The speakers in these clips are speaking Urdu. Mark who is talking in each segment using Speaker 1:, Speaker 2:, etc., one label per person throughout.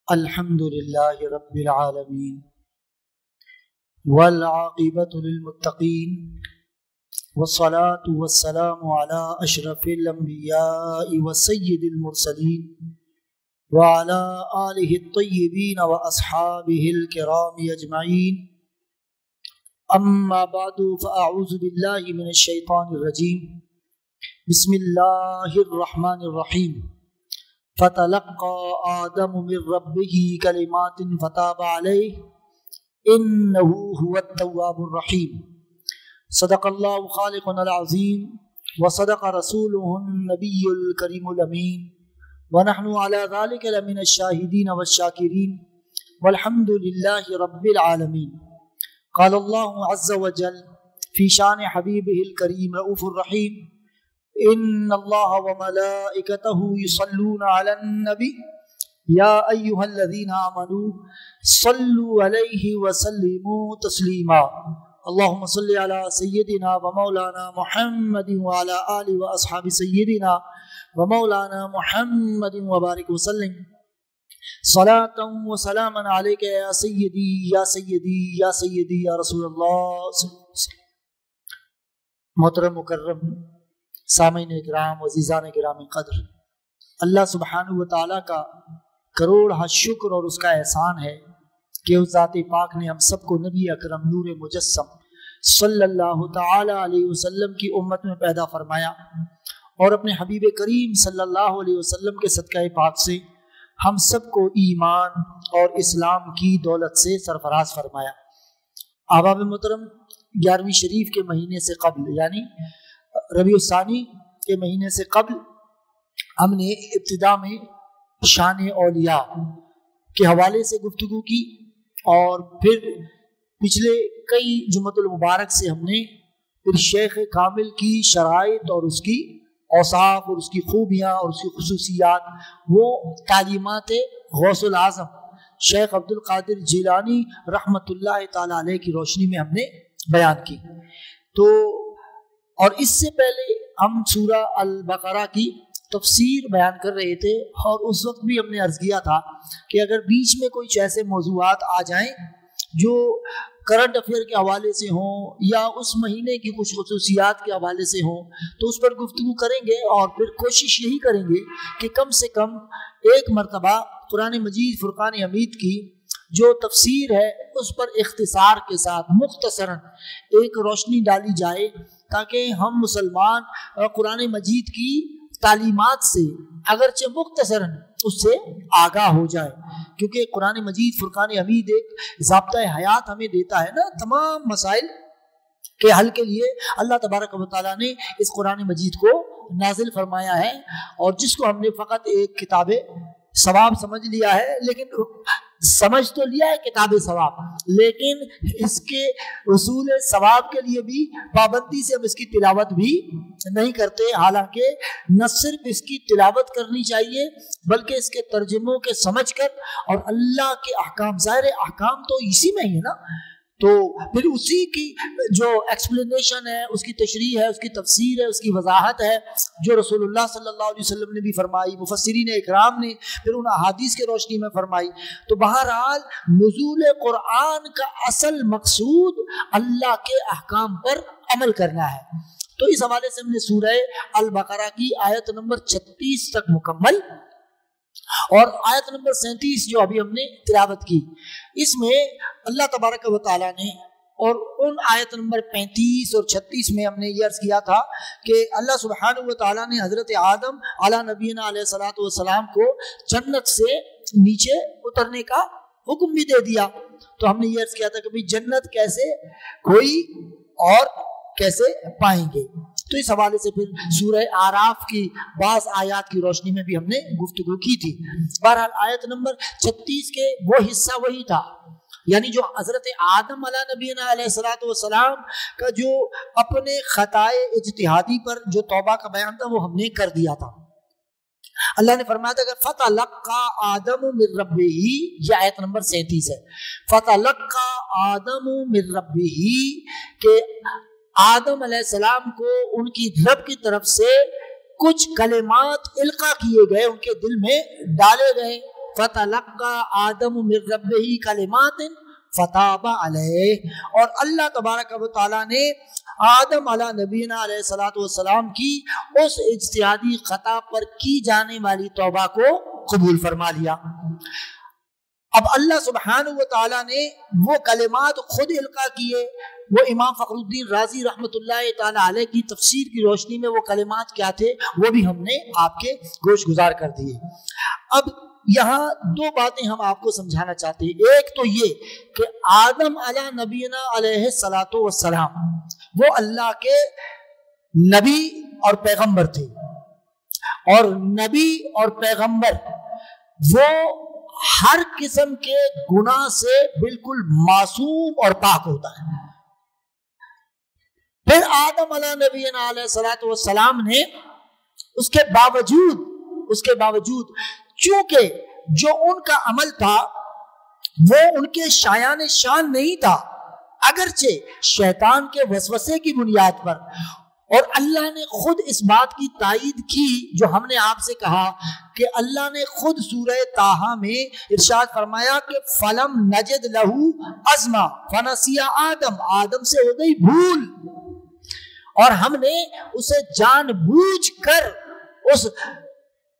Speaker 1: الحمد لله رب العالمين والعاقبة للمتقين والصلاة والسلام على أشرف الأنبياء وسيد المرسلين وعلى آله الطيبين وأصحابه الكرام أجمعين. أما بعد فأعوذ بالله من الشيطان الرجيم. بسم الله الرحمن الرحيم. فتلقى آدم من ربه كلمات فتاب عليه إنه هو التواب الرحيم. صدق الله خالقنا العظيم وصدق رسوله النبي الكريم الأمين ونحن على ذلك لمن الشاهدين والشاكرين والحمد لله رب العالمين. قال الله عز وجل في شان حبيبه الكريم رؤوف الرحيم: إن الله وملائكته يصلون على النبي يا أيها الذين آمنوا صلوا عليه وسلموا تسليما. اللهم صل على سيدنا ومولانا محمد وعلى آله وأصحاب سيدنا ومولانا محمد وبارك وسلم صلاة وسلاما عليك يا سيدي يا سيدي يا سيدي يا رسول الله صلی اللہ علیہ وسلم. محترم مکرم سامعین کرام عزیزان کرام قدر، اللہ سبحانہ و تعالیٰ کا کروڑ شکر اور اس کا احسان ہے کہ اس ذات پاک نے ہم سب کو نبی اکرم نور مجسم صلی اللہ تعالی علیہ وسلم کی امت میں پیدا فرمایا اور اپنے حبیب کریم صلی اللہ علیہ وسلم کے صدقہ پاک سے ہم سب کو ایمان اور اسلام کی دولت سے سرفراز فرمایا. احباب محترم، 11ویں شریف کے مہینے سے قبل یعنی ربیع الثانی کے مہینے سے قبل ہم نے ابتدا میں شان اولیاء کے حوالے سے گفتگو کی اور پھر پچھلے کئی جمعۃ المبارک سے ہم نے پھر شیخ کامل کی شرائط اور اس کی اوصاف اور اس کی خوبیاں اور اس کی خصوصیات، وہ تعلیمات غوث العظم شیخ عبد القادر جیلانی رحمۃ اللہ تعالی علیہ کی روشنی میں ہم نے بیان کی. تو اور اس سے پہلے ہم سورہ البقرہ کی تفسیر بیان کر رہے تھے اور اس وقت بھی ہم نے عرض کیا تھا کہ اگر بیچ میں کوئی ایسے موضوعات آ جائیں جو کرنٹ افیئر کے حوالے سے ہوں یا اس مہینے کی کچھ خصوصیات کے حوالے سے ہوں تو اس پر گفتگو کریں گے اور پھر کوشش یہی کریں گے کہ کم سے کم ایک مرتبہ قرآن مجید فرقان حمید کی جو تفسیر ہے اس پر اختصار کے ساتھ مختصراً ایک روشنی ڈالی جائے تاکہ ہم مسلمان قرآن مجید کی تعلیمات سے اگرچہ مختصراً اس سے آگاہ ہو جائے، کیونکہ قرآن مجید فرقان حمید ایک ضابطۂ حیات ہمیں دیتا ہے نا. تمام مسائل کے حل کے لیے اللہ تبارک و تعالیٰ نے اس قرآن مجید کو نازل فرمایا ہے اور جس کو ہم نے فقط ایک کتاب ثواب سمجھ لیا ہے، لیکن سمجھ تو لیا ہے کتاب ثواب، لیکن اس کے اصول ثواب کے لیے بھی پابندی سے ہم اس کی تلاوت بھی نہیں کرتے. حالانکہ نہ صرف اس کی تلاوت کرنی چاہیے بلکہ اس کے ترجموں کے سمجھ کر اور اللہ کے احکام، ظاہر احکام تو اسی میں ہی ہے نا، تو پھر اسی کی جو ایکسپلینیشن ہے، اس کی تشریح ہے، اس کی تفسیر ہے، اس کی وضاحت ہے جو رسول اللہ صلی اللہ علیہ وسلم نے بھی فرمائی، مفسرین اکرام نے پھر ان احادیث کے روشنی میں فرمائی. تو بہرحال نزول قرآن کا اصل مقصود اللہ کے احکام پر عمل کرنا ہے. تو اس حوالے سے ہم نے سورہ البقرہ کی آیت نمبر 36 تک مکمل اور آیت نمبر 37 جو ابھی ہم نے تلاوت کی، اس میں اللہ تبارک و تعالیٰ نے اور ان آیت نمبر 35 اور 36 میں ہم نے یہ عرض کیا تھا کہ اللہ سبحانہ و تعالیٰ نے حضرت آدم علی نبینا علیہ الصلوۃ والسلام کو جنت سے نیچے اترنے کا حکم بھی دے دیا. تو ہم نے یہ عرض کیا تھا کہ بھئی جنت کیسے کوئی اور کیسے پائیں گے. تو اس حوالے سے پھر سورہ اعراف کی بعض آیات کی روشنی میں بھی ہم نے گفتگو کی تھی. بہرحال آیت نمبر 36 کے وہ حصہ وہی تھا، یعنی جو حضرت آدم علیہ نبینا علیہ الصلوۃ والسلام کا جو اپنے خطائے اجتہادی پر جو توبہ کا بیان تھا وہ ہم نے کر دیا تھا. اللہ نے فرمایا تھا کہ فَتَلَقَّى آدَمُ مِن رَبِّهِ، یہ آیت نمبر 37 ہے. فَتَلَقَّى آدَمُ مِن رَبِّهِ کہ آدم علیہ السلام کو ان کی رب کی طرف سے کچھ کلمات القا کیے گئے، ان کے دل میں ڈالے گئے. فتلقى آدم من ربه کلمات فتاب علیہ، اور اللہ تبارک و تعالیٰ نے آدم علیہ نبینا علیہ الصلوۃ والسلام کی اس اجتہادی خطا پر کی جانے والی توبہ کو قبول فرما لیا۔ اب اللہ سبحانہ و تعالیٰ نے وہ کلمات خود القا کیے، وہ امام فخر الدین رازی رحمۃ اللہ تعالیٰ علیہ کی تفسیر کی روشنی میں وہ کلمات کیا تھے وہ بھی ہم نے آپ کے گوش گزار کر دیے۔ اب یہاں دو باتیں ہم آپ کو سمجھانا چاہتے ہیں۔ ایک تو یہ کہ آدم علیہ نبینا علیہ الصلوۃ والسلام وہ اللہ کے نبی اور پیغمبر تھے، اور نبی اور پیغمبر وہ ہر قسم کے گناہ سے بالکل معصوم اور پاک ہوتا ہے۔ پھر آدم علیہ نبینا علیہ الصلوۃ والسلام نے اس کے باوجود چونکہ جو ان کا عمل تھا وہ ان کے شایان شان نہیں تھا، اگرچہ شیطان کے وسوسے کی بنیاد پر، اور اللہ نے خود اس بات کی تائید کی جو ہم نے آپ سے کہا کہ اللہ نے خود سورہ طٰہٰ میں ارشاد فرمایا کہ فَلَمْ نَجِدْ لَهُ عَزْمًا فَنَسِيَ آدم سے ہو گئی بھول، اور ہم نے اسے جان بوجھ کر اس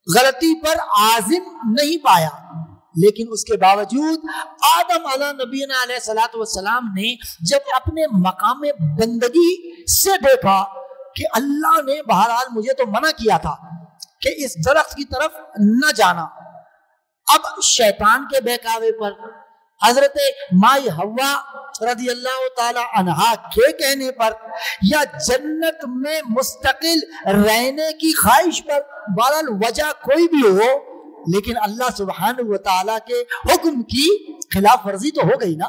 Speaker 1: غلطی پر عازم نہیں پایا، لیکن اس کے باوجود آدم علیہ نبینا علیہ الصلوۃ والسلام نے جب اپنے مقام بندگی سے دیکھا کہ اللہ نے بہرحال مجھے تو منع کیا تھا کہ اس درخت کی طرف نہ جانا، اب شیطان کے بہکاوے پر حضرت مائی حوا رضی اللہ تعالی عنہا کے کہنے پر یا جنت میں مستقل رہنے کی خواہش پر، بہرحال وجہ کوئی بھی ہو لیکن اللہ سبحانہ و تعالیٰ کے حکم کی خلاف ورزی تو ہو گئی نا،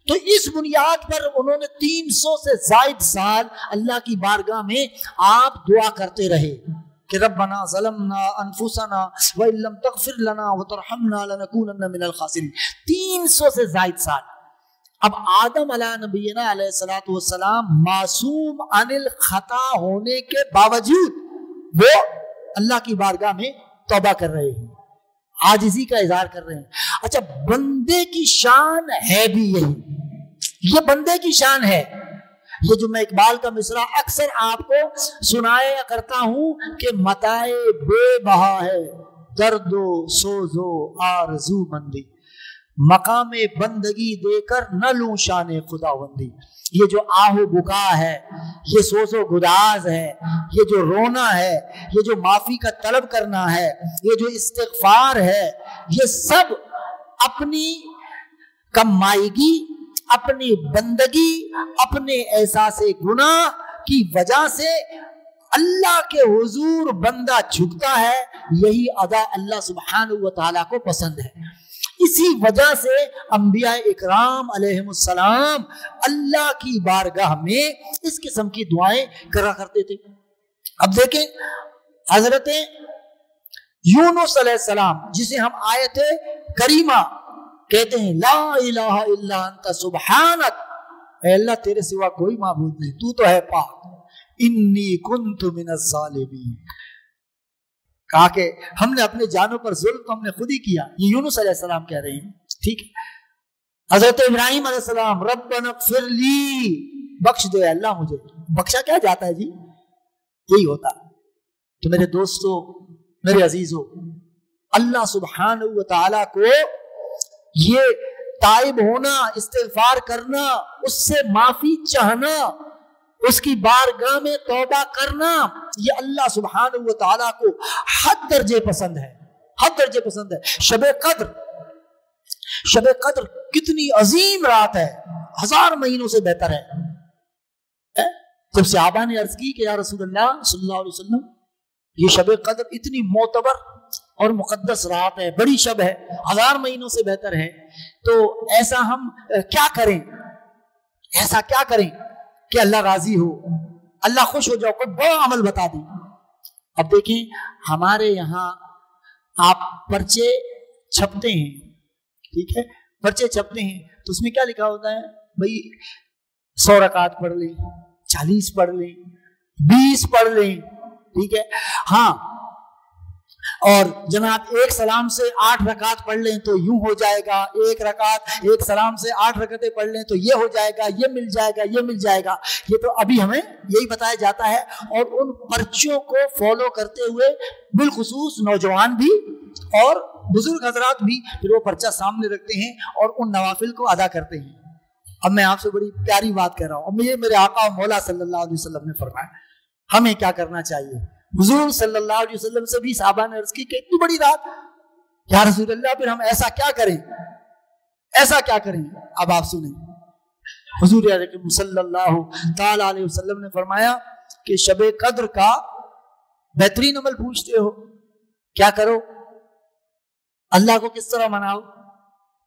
Speaker 1: تو اس بنیاد پر انہوں نے 300 سے زائد سال اللہ کی بارگاہ میں آپ دعا کرتے رہے کہ ربنا ظلمنا انفسنا وان لم تغفر لنا وترحمنا لنکونن من الخاسرین، 300 سے زائد سال۔ اب آدم علیہ نبینا علیہ الصلوۃ والسلام معصوم عن الخطا ہونے کے باوجود وہ اللہ کی بارگاہ میں توبہ کر رہے ہیں، عاجزی کا اظہار کر رہے ہیں۔ اچھا، بندے کی شان ہے بھی یہی، یہ بندے کی شان ہے، یہ جو میں اقبال کا مصرع اکثر آپ کو سنایا کرتا ہوں کہ متاع بے بہا ہے درد و سوز و آرزو مندی، مقام بندگی دے کر نہ لوں شان خداوندی۔ یہ جو آہ و بکا ہے، یہ سوز و گداز ہے، یہ جو رونا ہے، یہ جو معافی کا طلب کرنا ہے، یہ جو استغفار ہے، یہ سب اپنی کمائیگی، اپنی بندگی، اپنے احساس گناہ کی وجہ سے اللہ کے حضور بندہ جھکتا ہے، یہی ادا اللہ سبحانہ و تعالیٰ کو پسند ہے۔ اسی وجہ سے انبیاء اکرام علیہم السلام اللہ کی بارگاہ میں اس قسم کی دعائیں کرا کرتے تھے۔ اب دیکھیں حضرت یونس علیہ السلام جسے ہم آیت کریمہ کہتے ہیں لا الہ الا انت سبحانک، اے اللہ تیرے سوا کوئی معبود نہیں، تو تو ہے پاک، انی کنت من الظالمین، کہا کہ ہم نے اپنے جانوں پر ظلم تو ہم نے خود ہی کیا، یہ یونس علیہ السلام کہہ رہے ہیں، ٹھیک ہے۔ حضرت ابراہیم علیہ السلام ربنا اغفر لی، بخش دے اللہ مجھے، بخشا کیا جاتا ہے جی، یہی ہوتا ہے۔ تو میرے دوستو، میرے عزیزو، اللہ سبحانہ و تعالیٰ کو یہ تائب ہونا، استغفار کرنا، اس سے معافی چاہنا، اس کی بارگاہ میں توبہ کرنا، یہ اللہ سبحانہ و تعالیٰ کو حد درجے پسند ہے، حد درجے پسند ہے۔ شب قدر کتنی عظیم رات ہے، 1000 مہینوں سے بہتر ہے۔ جب صحابہ نے عرض کی کہ یا رسول اللہ صلی اللہ علیہ وسلم یہ شب قدر اتنی معتبر اور مقدس رات ہے، بڑی شب ہے، 1000 مہینوں سے بہتر ہے، تو ایسا ہم کیا کریں، ایسا کیا کریں کہ اللہ راضی ہو، اللہ خوش ہو جاؤ، کوئی بڑا عمل بتا دی۔ اب دیکھیں ہمارے یہاں آپ پرچے چھپتے ہیں، ٹھیک ہے، پرچے چھپتے ہیں تو اس میں کیا لکھا ہوتا ہے بھائی 100 رکعت پڑھ لیں، 40 پڑھ لیں، 20 پڑھ لیں، ٹھیک ہے۔ ہاں اور جناب ایک سلام سے 8 رکعت پڑھ لیں تو یوں ہو جائے گا، ایک سلام سے 8 رکعتیں پڑھ لیں تو یہ ہو جائے گا، یہ مل جائے گا، یہ مل جائے گا. یہ تو ابھی ہمیں یہی بتایا جاتا ہے. اور ان پرچوں کو فالو کرتے ہوئے بالخصوص نوجوان بھی اور بزرگ حضرات بھی پھر وہ پرچہ سامنے رکھتے ہیں اور ان نوافل کو ادا کرتے ہیں. اب میں آپ سے بڑی پیاری بات کر رہا ہوں، اب یہ میرے آقا مولا صلی اللہ علیہ وسلم نے فرمایا ہمیں کیا کرنا چاہیے. حضور صلی اللہ علیہ وسلم سے بھی صحابہ نے عرض کی کہ اتنی بڑی رات، یا رسول اللہ پھر ہم ایسا کیا کریں، ایسا کیا کریں. اب آپ سنیں، حضور اکرم صلی اللہ تعالی علیہ وسلم نے فرمایا کہ شب قدر کا بہترین عمل پوچھتے ہو، کیا کرو؟ اللہ کو کس طرح مناؤ؟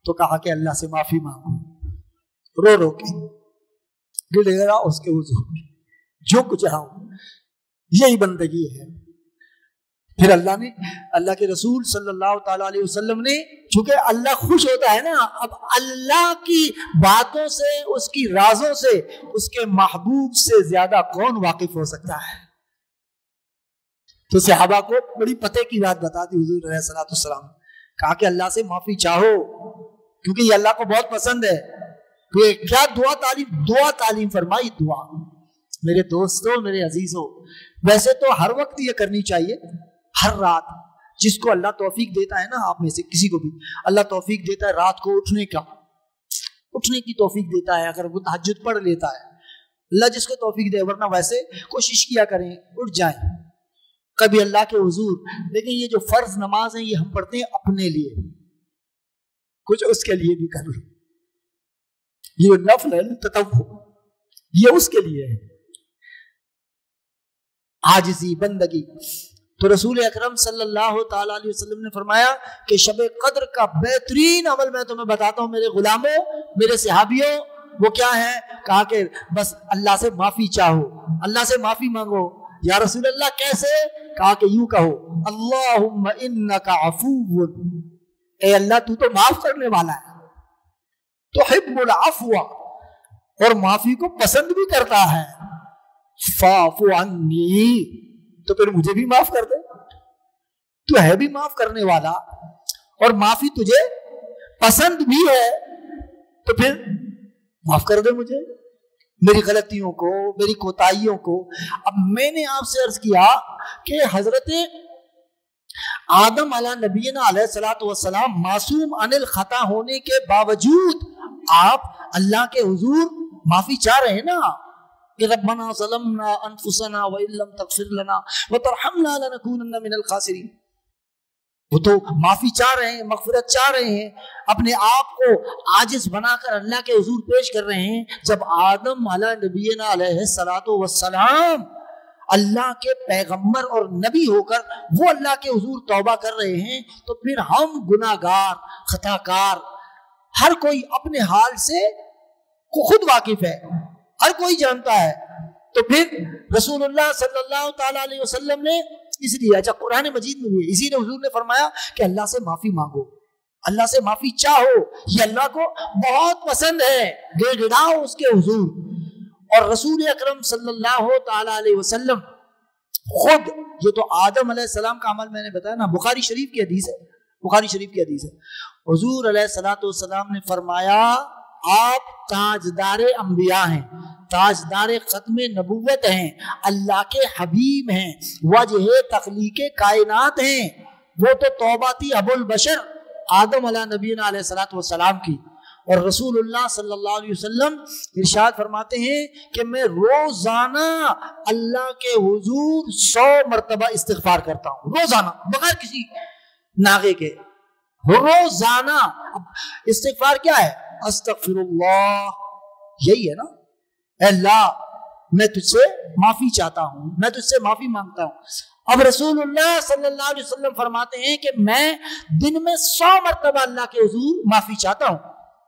Speaker 1: تو کہا کہ اللہ سے معافی مانگو، رو رو کے گڑ گڑا اس کے حضور، جو کچھ چاہو، یہی بندگی ہے. پھر اللہ کے رسول صلی اللہ تعالی علیہ وسلم نے، چونکہ اللہ خوش ہوتا ہے نا، اب اللہ کی باتوں سے، اس کی رازوں سے اس کے محبوب سے زیادہ کون واقف ہو سکتا ہے. تو صحابہ کو بڑی پتے کی بات بتا دی حضور علیہ الصلوۃ والسلام، کہا کہ اللہ سے معافی چاہو کیونکہ یہ اللہ کو بہت پسند ہے. کیا دعا تعلیم فرمائی. دعا میرے دوستوں، میرے عزیزوں، ویسے تو ہر وقت یہ کرنی چاہیے، ہر رات جس کو اللہ توفیق دیتا ہے نا، آپ میں سے کسی کو بھی اللہ توفیق دیتا ہے رات کو اٹھنے کی توفیق دیتا ہے، اگر وہ تہجد پڑھ لیتا ہے، اللہ جس کو توفیق دے. ورنہ ویسے کوشش کیا کریں اٹھ جائیں کبھی اللہ کے حضور. لیکن یہ جو فرض نماز ہیں یہ ہم پڑھتے ہیں اپنے لیے، کچھ اس کے لیے بھی کر لو. یہ نفل ہے تطوع، یہ اس کے لیے ہے، عاجزی بندگی. تو رسول اکرم صلی اللہ تعالی علیہ وسلم نے فرمایا کہ شب قدر کا بہترین عمل میں تمہیں بتاتا ہوں میرے غلاموں، میرے صحابیوں. وہ کیا ہے؟ کہا کہ بس اللہ سے معافی چاہو، اللہ سے معافی مانگو. یا رسول اللہ کیسے؟ کہا کہ یوں کہو، اللہم انک عفو، اے اللہ تو تو معاف کرنے والا ہے، تحب العفو، اور معافی کو پسند بھی کرتا ہے، فاعف عنی، تو پھر مجھے بھی معاف کر دے. تو ہے بھی معاف کرنے والا اور معافی تجھے پسند بھی ہے، تو پھر معاف کر دے مجھے میری غلطیوں کو، میری کوتاہیوں کو. اب میں نے آپ سے عرض کیا کہ حضرت آدم علیہ نبینا علیہ الصلوۃ والسلام معصوم عن الخطا ہونے کے باوجود آپ اللہ کے حضور معافی چاہ رہے ہیں نا کہ ربنا ظلمنا انفسنا وان لم تغفر لنا وترحمنا لنكونن من الخاسرین. وہ تو معافی چاہ رہے ہیں، مغفرت چاہ رہے ہیں، اپنے آپ کو عاجز بنا کر اللہ کے حضور پیش کر رہے ہیں. جب آدم علیہ نبینا علیہ الصلوۃ والسلام اللہ کے پیغمبر اور نبی ہو کر وہ اللہ کے حضور توبہ کر رہے ہیں، تو پھر ہم گناہگار، خطا کار، ہر کوئی اپنے حال سے خود واقف ہے، ہر کوئی جانتا ہے. تو پھر رسول اللہ صلی اللہ تعالی علیہ وسلم نے اس لیے اچھا قرآن مجید میں بھی اسی نے حضور نے فرمایا کہ اللہ سے معافی مانگو، اللہ سے معافی چاہو، یہ اللہ کو بہت پسند ہے، گڑ گڑاؤ اس کے حضور. اور رسول اکرم صلی اللہ تعالی علیہ وسلم خود، یہ تو آدم علیہ السلام کا عمل میں نے بتایا نا، بخاری شریف کی حدیث ہے، بخاری شریف کی حدیث ہے. حضور علیہ الصلوۃ والسلام نے فرمایا آپ تاجدار انبیاء ہیں، تاجدار ختم نبوت ہیں، اللہ کے حبیب ہیں، وجہ تخلیق کائنات ہیں. وہ تو توبہ تھی ابو البشر آدم علیہ نبینا علیہ الصلوۃ والسلام کی. اور رسول اللہ صلی اللہ علیہ وسلم ارشاد فرماتے ہیں کہ میں روزانہ اللہ کے حضور 100 مرتبہ استغفار کرتا ہوں، روزانہ، بغیر کسی ناغے کے، روزانہ. استغفار کیا ہے؟ استغفر اللہ، یہی ہے نا، اے اللہ میں تجھ سے معافی چاہتا ہوں، میں تجھ سے معافی مانگتا ہوں. اب رسول اللہ صلی اللہ علیہ وسلم فرماتے ہیں کہ میں دن میں 100 مرتبہ اللہ کے حضور معافی چاہتا ہوں.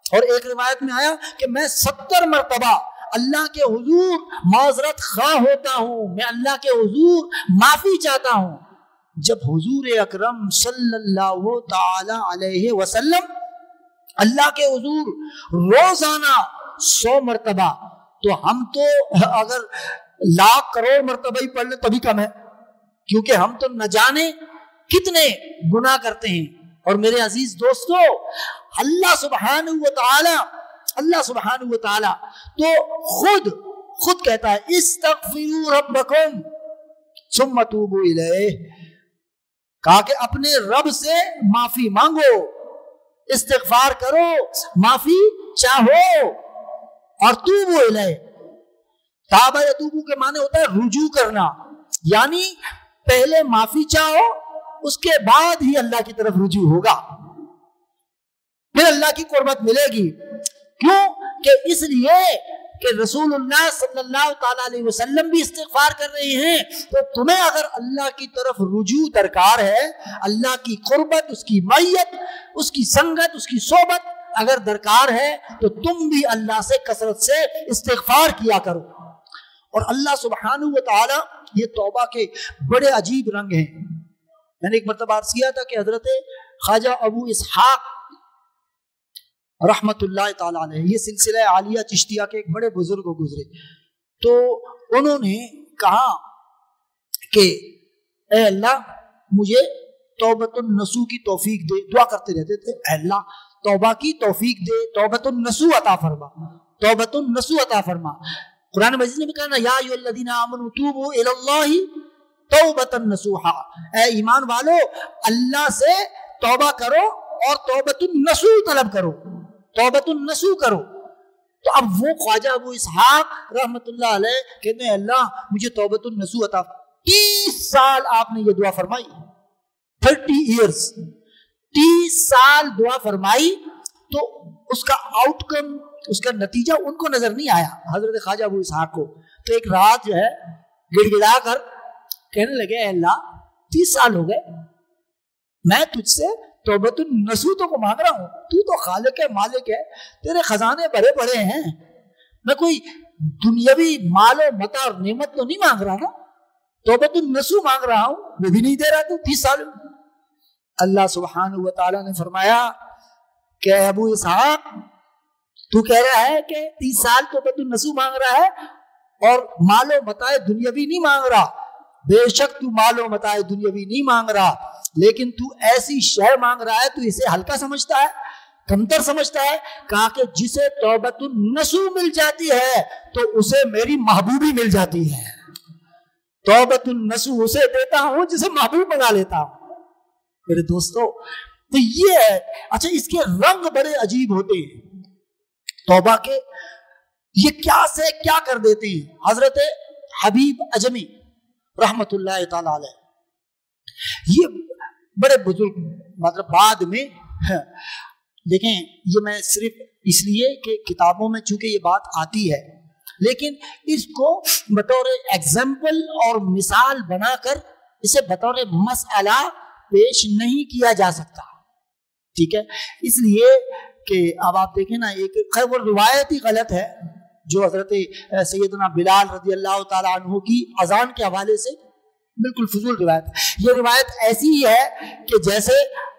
Speaker 1: اور ایک روایت میں آیا کہ میں 70 مرتبہ اللہ کے حضور معذرت خواہ ہوتا ہوں، میں اللہ کے حضور معافی چاہتا ہوں. جب حضور اکرم صلی اللہ تعالی علیہ وسلم اللہ کے حضور روزانہ 100 مرتبہ، تو ہم تو اگر لاکھ کروڑ مرتبہ ہی پڑھ لیں تبھی کم ہے، کیونکہ ہم تو نہ جانے کتنے گناہ کرتے ہیں. اور میرے عزیز دوستو اللہ سبحانہ و تعالی تو خود کہتا ہے استغفروا ربکم ثم توبوا الیہ. کہا کہ اپنے رب سے معافی مانگو، استغفار کرو، معافی چاہو، اور توبوا الیہ. تابا یتوبو کے معنی ہوتا ہے رجوع کرنا، یعنی پہلے معافی چاہو، اس کے بعد ہی اللہ کی طرف رجوع ہوگا، پھر اللہ کی قربت ملے گی. کیوں کہ اس لیے کہ رسول اللہ صلی اللہ تعالی علیہ وسلم بھی استغفار کر رہے ہیں. تو تمہیں اگر اللہ کی طرف رجوع درکار ہے، اللہ کی قربت، اس کی معیت، اس کی سنگت، اس کی صحبت اگر درکار ہے، تو تم بھی اللہ سے کثرت سے استغفار کیا کرو. اور اللہ سبحانہ و تعالی یہ توبہ کے بڑے عجیب رنگ ہیں. میں نے ایک مرتبہ عرض کیا تھا کہ حضرت خواجہ ابو اسحاق رحمت اللہ تعالی علیہ، یہ سلسلہ عالیہ چشتیہ کے ایک بڑے بزرگ گزرے، تو انہوں نے کہا کہ اے اللہ مجھے توبۃ النصوح کی توفیق دے. دعا کرتے رہتے تھے اے اللہ توبہ کی توفیق دے، توبۃ النصوح عطا فرما، توبۃ النصوح عطا فرما. قرآن مجید نے بھی کہا نا یا ایھا الذین آمنوا توبوا الی اللہ توبۃ النصوحا، اے ایمان والو اللہ سے توبہ کرو اور توبۃ النصوح طلب کرو، توبۃ النصوح کرو. تو اب وہ خواجہ ابو اسحاق رحمت اللہ علیہ کہتے ہیں اللہ مجھے توبۃ النصوح عطا. 30 سال آپ نے یہ دعا فرمائی، 30 ایئرس، 30 سال دعا فرمائی، تو اس کا آؤٹ کم، اس کا نتیجہ ان کو نظر نہیں آیا حضرت خواجہ ابو اسحاق کو. تو ایک رات جو ہے گڑ گڑا کر کہنے لگے اے اللہ 30 سال ہو گئے میں تجھ سے توبۃ النصوح تو کو مانگ رہا ہوں، تو تو خالق ہے، مالک ہے، تیرے خزانے بھرے پڑے ہیں، میں کوئی دنیاوی مال و متاع اور نعمت تو نہیں مانگ رہا نا، توبۃ النصوح مانگ رہا ہوں، وہ بھی نہیں دے رہا تو 30 سال. اللہ سبحانہ و تعالی نے فرمایا کہ ابو اسحاق تو کہہ رہا ہے کہ 30 سال توبۃ النصوح مانگ رہا ہے اور مال و متاع دنیاوی نہیں مانگ رہا. بے شک تو مال و متاع دنیاوی نہیں مانگ رہا، لیکن تو ایسی شے مانگ رہا ہے، تو اسے ہلکا سمجھتا ہے، کمتر سمجھتا ہے. کہا کہ جسے توبۃ النصوح مل جاتی ہے تو اسے میری محبوبی مل جاتی ہے. توبۃ النصوح اسے دیتا ہوں جسے محبوب بنا لیتا ہوں. میرے دوستو تو یہ ہے. اچھا اس کے رنگ بڑے عجیب ہوتے ہیں توبہ کے، یہ کیا سے کیا کر دیتے ہیں. حضرت حبیب عجمی رحمت اللہ تعالی علیہ یہ بڑے بزرگ، مطلب بعد میں دیکھیں یہ میں صرف اس لیے کہ کتابوں میں چونکہ یہ بات آتی ہے، لیکن اس کو بطور ایگزامپل اور مثال بنا کر اسے بطور مسئلہ پیش نہیں کیا جا سکتا. ٹھیک ہے، اس لیے کہ اب آپ دیکھیں نا ایک خیر وہ روایت ہی غلط ہے جو حضرت سیدنا بلال رضی اللہ تعالیٰ عنہ کی اذان کے حوالے سے بالکل فضول روایت. یہ روایت ایسی ہی ہے کہ جیسے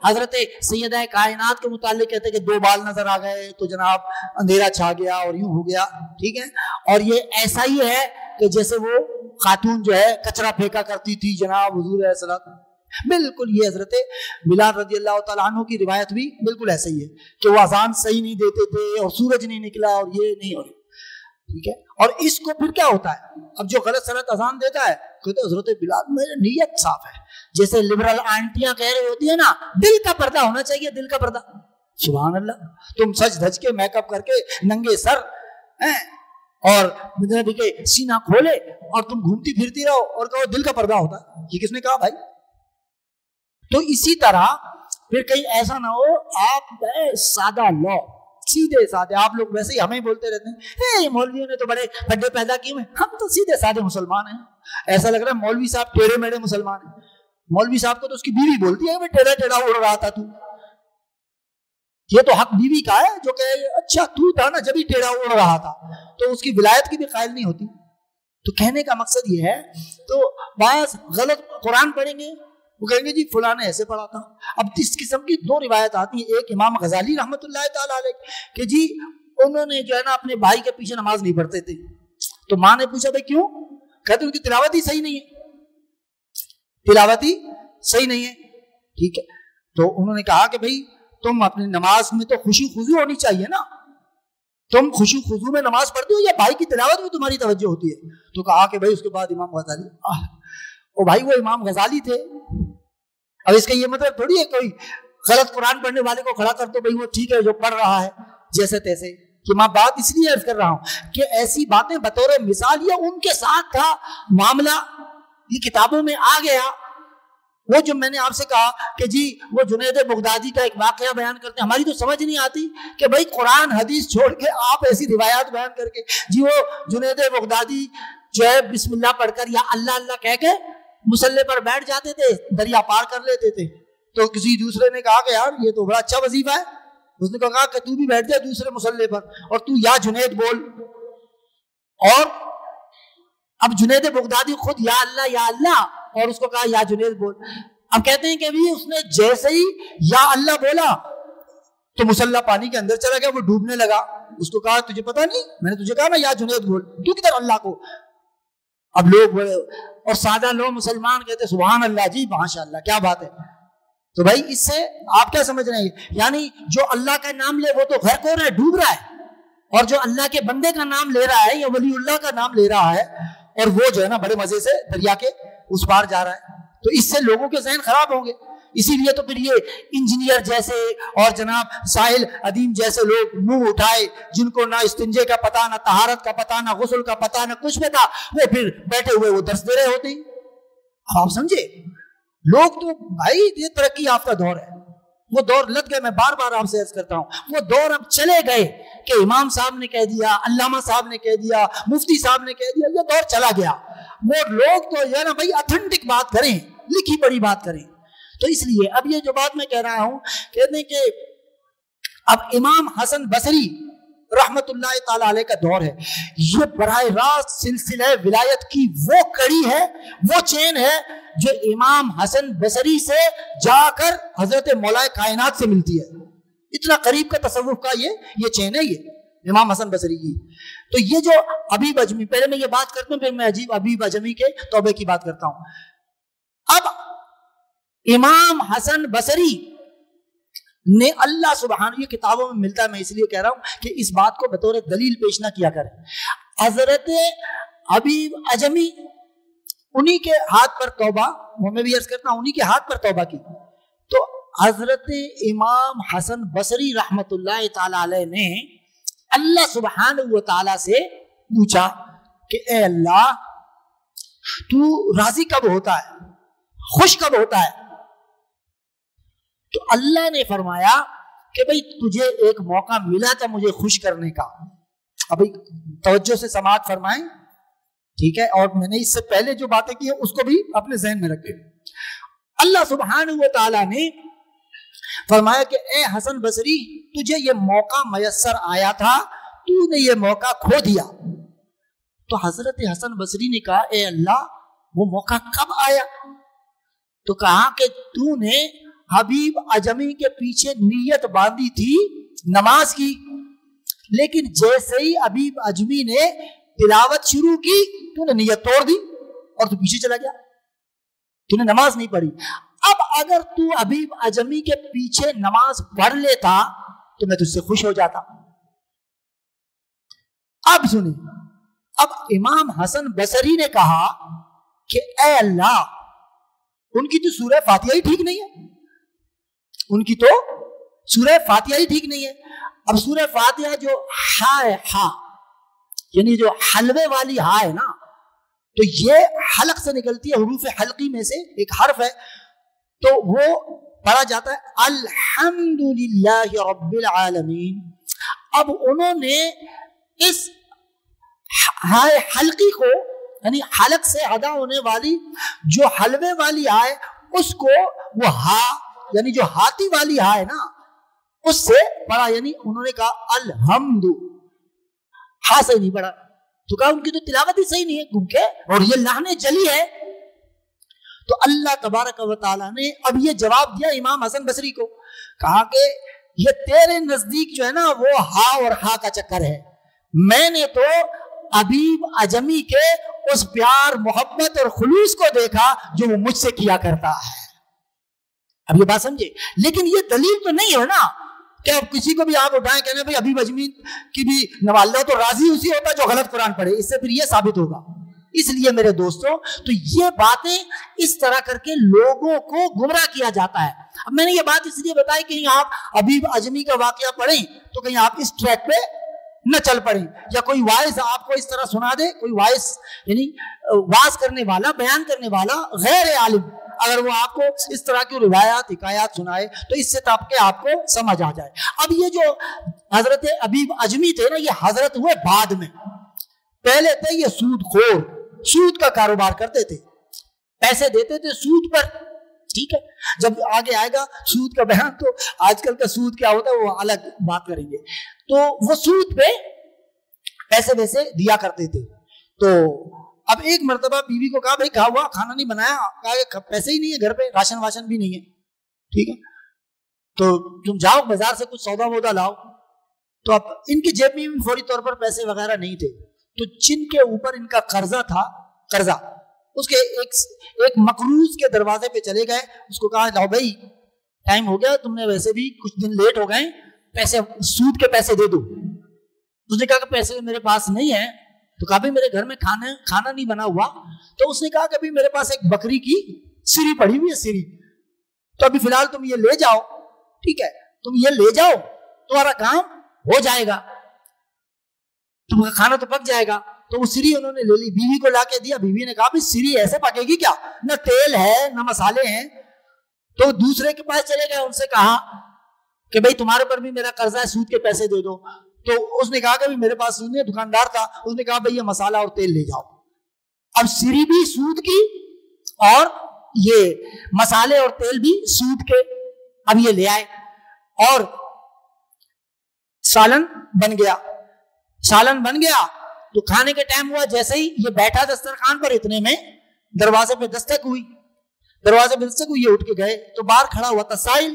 Speaker 1: حضرت سیدہ کائنات کے متعلق کہتے ہیں کہ 2 بال نظر آ گئے تو جناب اندھیرا چھا گیا اور یوں ہو گیا. ٹھیک ہے، اور یہ ایسا ہی ہے کہ جیسے وہ خاتون جو ہے کچرا پھینکا کرتی تھی جناب حضور علیہ السلام. بالکل یہ حضرت بلال رضی اللہ تعالیٰ عنہ کی روایت بھی بالکل ایسا ہی ہے کہ وہ اذان صحیح نہیں دیتے تھے اور سورج نہیں نکلا اور یہ نہیں ہو رہی. ٹھیک ہے، اور اس کو پھر کیا ہوتا ہے، اب جو غلط سلط اذان دیتا ہے کہتے حضرت بلال میری نیت صاف ہے. جیسے لبرل آنٹیاں کہہ رہی ہوتی ہیں نا دل کا پردہ ہونا چاہیے، دل کا پردہ. سبحان اللہ، تم سج دھج کے میک اپ کر کے ننگے سر اور سینہ کھولے اور تم گھومتی پھرتی رہو اور کہو دل کا پردہ ہوتا ہے. یہ کس نے کہا بھائی؟ تو اسی طرح پھر کہیں ایسا نہ ہو آپ سادہ لو، سیدھے سادے. آپ لوگ ویسے ہی ہمیں بولتے رہتے ہیں مولویوں نے تو بڑے پھڈے پیدا کیے ہوئے، ہم تو سیدھے سادے مسلمان ہیں. ایسا لگ رہا ہے مولوی صاحب ٹیڑھے میڑھے مسلمان ہیں. مولوی صاحب کو تو اس کی بیوی بولتی ہے میں ٹیڑھا ٹیڑھا اڑ رہا تھا تو. یہ تو حق بیوی کا ہے جو کہ اچھا تو تھا نا جب ہی ٹیڑھا اڑ رہا تھا، تو اس کی ولایت کی بھی قائل نہیں ہوتی. تو کہنے کا مقصد یہ ہے تو بعض غلط قرآن پڑھیں گے وہ کہیں گے جی فلاں نے ایسے پڑھا تھا. اب اس قسم کی 2 روایت آتی ہیں. ایک امام غزالی رحمت اللہ تعالیٰ علیہ کہ جی انہوں نے جو ہے نا اپنے بھائی کے پیچھے نماز نہیں پڑھتے تھے. تو ماں نے پوچھا بھائی کیوں؟ کہتے ان کی تلاوت ہی صحیح نہیں ہے، تلاوت ہی صحیح نہیں ہے. ٹھیک ہے. تو انہوں نے کہا کہ بھائی تم اپنی نماز میں تو خوشی خضوع ہونی چاہیے نا, تم خوشی خضوع میں نماز پڑھتے ہو یا بھائی کی تلاوت میں تمہاری توجہ ہوتی ہے؟ تو کہا کہ بھائی اس کے بعد امام غزالی. او بھائی وہ امام غزالی تھے. اب اس کا یہ مطلب تھوڑی ہے کوئی غلط قرآن پڑھنے والے کو کھڑا کر دو بھائی وہ ٹھیک ہے جو پڑھ رہا ہے جیسے تیسے. کہ میں بات اس لیے عرض کر رہا ہوں کہ ایسی باتیں بطور مثال یہ ان کے ساتھ تھا معاملہ, یہ کتابوں میں آ گیا. وہ جو میں نے آپ سے کہا کہ جی وہ جنید بغدادی کا ایک واقعہ بیان کرتے ہیں, ہماری تو سمجھ نہیں آتی کہ بھائی قرآن حدیث چھوڑ کے آپ ایسی روایات بیان کر کے جی وہ جنید بغدادی جو ہے بسم اللہ پڑھ کر یا اللہ اللہ کہہ کے مصلی پر بیٹھ جاتے تھے, دریا پار کر لیتے تھے. تو کسی دوسرے نے کہا کہ یار یہ تو بڑا اچھا وظیفہ ہے. اس نے کہا کہ تو بھی بیٹھ جائے دوسرے مصلی پر اور تو یا جنید بول. اور اب جنید بغدادی خود یا اللہ اور اس کو کہا یا جنید بول. اب کہتے ہیں کہ بھی اس نے جیسے ہی یا اللہ بولا تو مصلی پانی کے اندر چلا گیا, وہ ڈوبنے لگا. اس کو کہا تجھے پتا نہیں, میں نے تجھے کہا نا یا جنید بول, تو کدھر اللہ کو. اب لوگ بڑے اور سادہ لوگ مسلمان کہتے سبحان اللہ جی ماشاء اللہ کیا بات ہے. تو بھائی اس سے آپ کیا سمجھ رہے ہیں؟ یعنی جو اللہ کا نام لے وہ تو غرق ہو رہا ہے, ڈوب رہا ہے, اور جو اللہ کے بندے کا نام لے رہا ہے یا ولی اللہ کا نام لے رہا ہے اور وہ جو ہے نا بڑے مزے سے دریا کے اس پار جا رہا ہے, تو اس سے لوگوں کے ذہن خراب ہوں گے. اسی لیے تو پھر یہ انجینئر جیسے اور جناب ساحل ادیم جیسے لوگ منہ اٹھائے جن کو نہ استنجے کا پتہ, نہ طہارت کا پتہ, نہ غسل کا پتہ, نہ کچھ پتہ, وہ پھر بیٹھے ہوئے وہ درس دے رہے ہوتے ہیں. آپ سمجھے لوگ تو بھائی یہ ترقی یافتہ دور ہے, وہ دور لگ گئے. میں بار بار آپ سے عرض کرتا ہوں وہ دور اب چلے گئے کہ امام صاحب نے کہہ دیا, علامہ صاحب نے کہہ دیا, مفتی صاحب نے کہہ دیا, یہ دور چلا گیا. وہ لوگ تو یہ نا بھائی اتھینٹک بات کریں, لکھی پڑھی بات کریں. تو اس لیے اب یہ جو بات میں کہہ رہا ہوں کہتے ہیں کہ اب امام حسن بصری رحمت اللہ تعالی علیہ کا دور ہے, یہ براہ راست سلسلہ ولایت کی وہ کڑی ہے, وہ چین ہے جو امام حسن بصری سے جا کر حضرت مولا کائنات سے ملتی ہے. اتنا قریب کا تصوف کا یہ چین ہے یہ امام حسن بصری کی. تو یہ جو ابیب اجمی, پہلے میں یہ بات کرتا ہوں پھر میں ابیب اجمی کے توبے کی بات کرتا ہوں. اب امام حسن بصری نے اللہ سبحانہ, یہ کتابوں میں ملتا ہے, میں اس لیے کہہ رہا ہوں کہ اس بات کو بطور دلیل پیش نہ کیا کریں. حضرت ابیب اجمی انہی کے ہاتھ پر توبہ, میں بھی عرض کرتا ہوں انہی کے ہاتھ پر توبہ کی. تو حضرت امام حسن بصری رحمت اللہ تعالی علیہ نے اللہ سبحانہ و تعالی سے پوچھا کہ اے اللہ تو راضی کب ہوتا ہے, خوش کب ہوتا ہے؟ تو اللہ نے فرمایا کہ بھئی تجھے ایک موقع ملا تھا مجھے خوش کرنے کا. اب توجہ سے سماعت فرمائیں, ٹھیک ہے, اور میں نے اس سے پہلے جو باتیں کی ہیں اس کو بھی اپنے ذہن میں رکھیں. اللہ سبحانہ و تعالیٰ نے فرمایا کہ اے حسن بصری تجھے یہ موقع میسر آیا تھا, تو نے یہ موقع کھو دیا. تو حضرت حسن بصری نے کہا اے اللہ وہ موقع کب آیا؟ تو کہا کہ تو نے حبیب اجمی کے پیچھے نیت باندھی تھی نماز کی, لیکن جیسے ہی حبیب اجمی نے تلاوت شروع کی تو نے نیت توڑ دی اور تو پیچھے چلا گیا, تو نے نماز نہیں پڑھی. اب اگر تو حبیب اجمی کے پیچھے نماز پڑھ لیتا تو میں تجھ سے خوش ہو جاتا. اب سنیں, اب امام حسن بصری نے کہا کہ اے اللہ ان کی تو سورہ فاتحہ ہی ٹھیک نہیں ہے, ان کی تو سورہ فاتحہ ہی ٹھیک نہیں ہے. اب سورہ فاتحہ جو ہا یعنی جو حلوے والی ہا ہے نا, تو یہ حلق سے نکلتی ہے, حروف حلقی میں سے ایک حرف ہے, تو وہ پڑھا جاتا ہے الحمدللہ رب العالمین. اب انہوں نے اس ہائے حلقی کو یعنی حلق سے ادا ہونے والی جو حلوے والی آئے اس کو وہ ہا یعنی جو ہاتھی والی ہا ہے نا اس سے پڑھا, یعنی انہوں نے کہا الحمد, ہا سے نہیں پڑھا. تو کہا ان کی تو تلاوت ہی صحیح نہیں ہے کیونکہ اور یہ لہنے جلی ہے. تو اللہ تبارک و تعالیٰ نے اب یہ جواب دیا امام حسن بصری کو, کہا کہ یہ تیرے نزدیک جو ہے نا وہ ہا اور ہا کا چکر ہے, میں نے تو حبیب اجمی کے اس پیار محبت اور خلوص کو دیکھا جو وہ مجھ سے کیا کرتا ہے. اب یہ بات سمجھے، لیکن یہ دلیل تو نہیں ہے نا کہ اب کسی کو بھی آپ اٹھائیں کہنے بھائی حبیب اجمی کی بھی اللہ تو راضی اسی ہوتا ہے جو غلط قرآن پڑھے، اس سے پھر یہ ثابت ہوگا۔ اس لیے میرے دوستوں، تو یہ باتیں اس طرح کر کے لوگوں کو گمراہ کیا جاتا ہے۔ اب میں نے یہ بات اس لیے بتائی کہ آپ حبیب اجمی کا واقعہ پڑھیں تو کہیں آپ اس ٹریک پہ نہ چل پڑیں، یا کوئی وائس آپ کو اس طرح سنا دے، کوئی وائس یعنی واز کرنے والا، بیان کرنے والا غیر عالم اگر وہ آپ کو اس طرح کی روایات حکایات سنائے تو اس سے تب کے آپ کو سمجھ آ جائے۔ اب یہ جو حضرت حبیب اجمی تھے نا، یہ حضرت ہوئے بعد میں، پہلے تھے یہ سود خور، سود کا کاروبار کرتے تھے، پیسے دیتے تھے سود پر، ٹھیک ہے۔ جب آگے آئے گا سود کا بیان تو آج کل کا سود کیا ہوتا ہے وہ الگ بات کریں گے۔ تو وہ سود پہ پیسے ویسے دیا کرتے تھے۔ تو اب ایک مرتبہ بیوی کو کہا بھائی کہا ہوا کھانا نہیں بنایا، کہا کہ پیسے ہی نہیں ہے گھر پہ، راشن واشن بھی نہیں ہے، ٹھیک ہے، تو تم جاؤ بازار سے کچھ سودا وودا لاؤ۔ تو اب ان کی جیب میں فوری طور پر پیسے وغیرہ نہیں تھے، تو جن کے اوپر ان کا قرضہ تھا، قرضہ اس کے ایک مقروض کے دروازے پہ چلے گئے، اس کو کہا لاؤ بھائی ٹائم ہو گیا، تم نے ویسے بھی کچھ دن لیٹ ہو گئے، پیسے سود کے پیسے دے دو۔ اس نے کہا کہ پیسے میرے پاس نہیں ہے، تو کہا بھی میرے گھر میں کھانا نہیں بنا ہوا، تو اس نے کہا کہ بھی میرے پاس ایک بکری کی سری پڑی ہوئی ہے، سری، تو ابھی فی الحال تم یہ لے جاؤ، ٹھیک ہے، تم یہ لے جاؤ تمہارا کام ہو جائے گا، تم کا کھانا تو پک جائے گا۔ تو وہ سری انہوں نے لے لی، بیوی کو لا کے دیا، بیوی نے کہا بھی سری ایسے پکے گی کیا، نہ تیل ہے نہ مسالے ہیں۔ تو دوسرے کے پاس چلے گئے، ان سے کہا کہ بھائی تمہارے پر بھی میرا قرضہ ہے، سود کے پیسے دے دو۔ تو اس نے کہا کہ میرے پاس نہیں، دکاندار تھا، اس نے کہا بھائی یہ مسالہ اور تیل لے جاؤ۔ اب سری بھی سود کی اور یہ مسالے اور تیل بھی سود کے، اب یہ لے آئے اور سالن بن گیا، سالن بن گیا تو کھانے کے ٹائم ہوا، جیسے ہی یہ بیٹھا دسترخوان پر، اتنے میں دروازے پہ دستک ہوئی، دروازے پہ دستک ہوئی، یہ اٹھ کے گئے تو باہر کھڑا ہوا تھا سائل،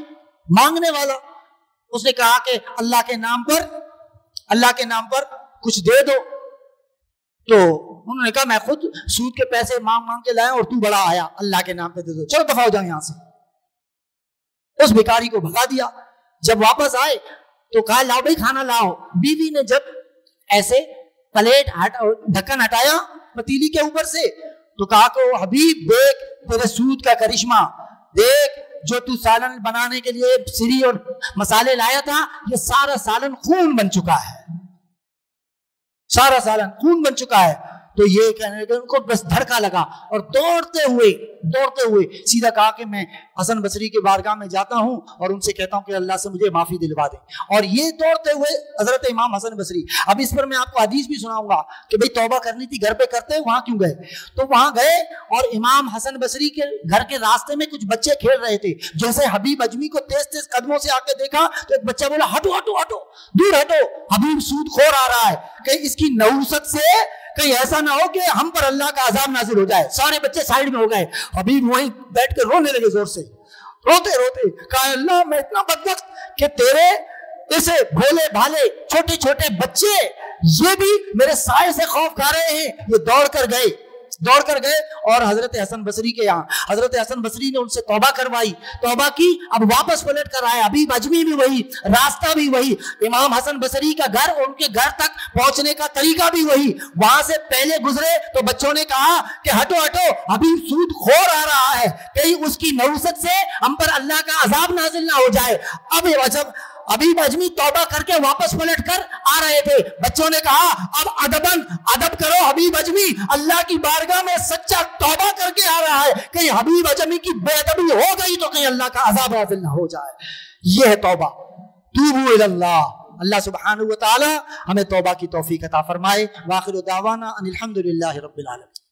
Speaker 1: مانگنے والا۔ اس نے کہا کہ اللہ کے نام پر کچھ دے دو۔ تو انہوں نے کہا میں خود سود کے پیسے مانگ کے لایا اور تو بڑا آیا، اللہ کے نام پہ دے دو، چلو دفع ہو جاؤ یہاں سے۔ اس بھکاری کو بھگا دیا۔ جب واپس آئے تو کہا لاؤ بھائی کھانا لاؤ۔ بیوی نے جب ایسے پلیٹ ڈھکن ہٹایا پتیلی کے اوپر سے تو کہا کہ حبیب دیکھ تیرے سود کا کرشمہ، دیکھ جو تو سالن بنانے کے لیے سری اور مسالے لایا تھا، یہ سارا سالن خون بن چکا ہے، سارا سالن خون بن چکا ہے۔ تو یہ کہنے کہ ان کو بس دھڑکا لگا اور دوڑتے ہوئے سیدھا کہا کہ میں حسن بصری کے بارگاہ میں جاتا ہوں اور ان سے کہتا ہوں کہ اللہ سے مجھے معافی دلوا دیں۔ اور یہ دوڑتے ہوئے حضرت امام حسن بصری، اب اس پر میں آپ کو حدیث بھی سناؤں گا کہ بھئی توبہ کرنی تھی گھر پہ کرتے، وہاں کیوں گئے؟ تو وہاں گئے اور امام حسن بصری کے گھر کے راستے میں کچھ بچے کھیل رہے تھے، جیسے حبیب اجمی کو تیز تیز قدموں سے آ کے دیکھا تو ایک بچہ بولا ہٹو ہٹو ہٹو، دور ہٹو، حبیب سود خور آ رہا ہے، کہ اس کی نحوست سے کہیں ایسا نہ ہو کہ ہم پر اللہ کا عذاب نازل ہو جائے۔ سارے بچے سائیڈ میں ہو گئے، حبیب وہیں بیٹھ کے رونے لگے زور سے، روتے کہا اللہ میں اتنا بدبخت کہ تیرے ایسے بھولے بھالے چھوٹے چھوٹے بچے یہ بھی میرے سائے سے خوف کھا رہے ہیں۔ یہ دوڑ کر گئے اور حضرت حسن بصری کے یہاں، حضرت حسن بصری نے ان سے توبہ کروائی، توبہ کی، اب واپس پلٹ کر آئے، حبیب اجمی بھی وہی، راستہ بھی وہی، امام حسن بصری کا گھر، ان کے گھر تک پہنچنے کا طریقہ بھی وہی، وہاں سے پہلے گزرے تو بچوں نے کہا کہ ہٹو ہٹو، حبیب سود خور آ رہا ہے، کہیں اس کی نحوست سے ہم پر اللہ کا عذاب نازل نہ ہو جائے۔ اب جب حبیب اجمی توبہ کر کے واپس پلٹ کر آ رہے تھے، بچوں نے کہا اب ادب کرو حبیب اجمی، اللہ کی بارگاہ میں سچا توبہ کر کے آ رہا ہے، کہیں حبیب اجمی کی بے ادبی ہو گئی تو کہیں اللہ کا عذاب نازل نہ ہو جائے۔ یہ ہے توبہ، توبوا الی اللہ۔ اللہ سبحانہ و تعالی ہمیں توبہ کی توفیق عطا فرمائے۔ وآخر دعوانا ان الحمد للہ رب العالمین۔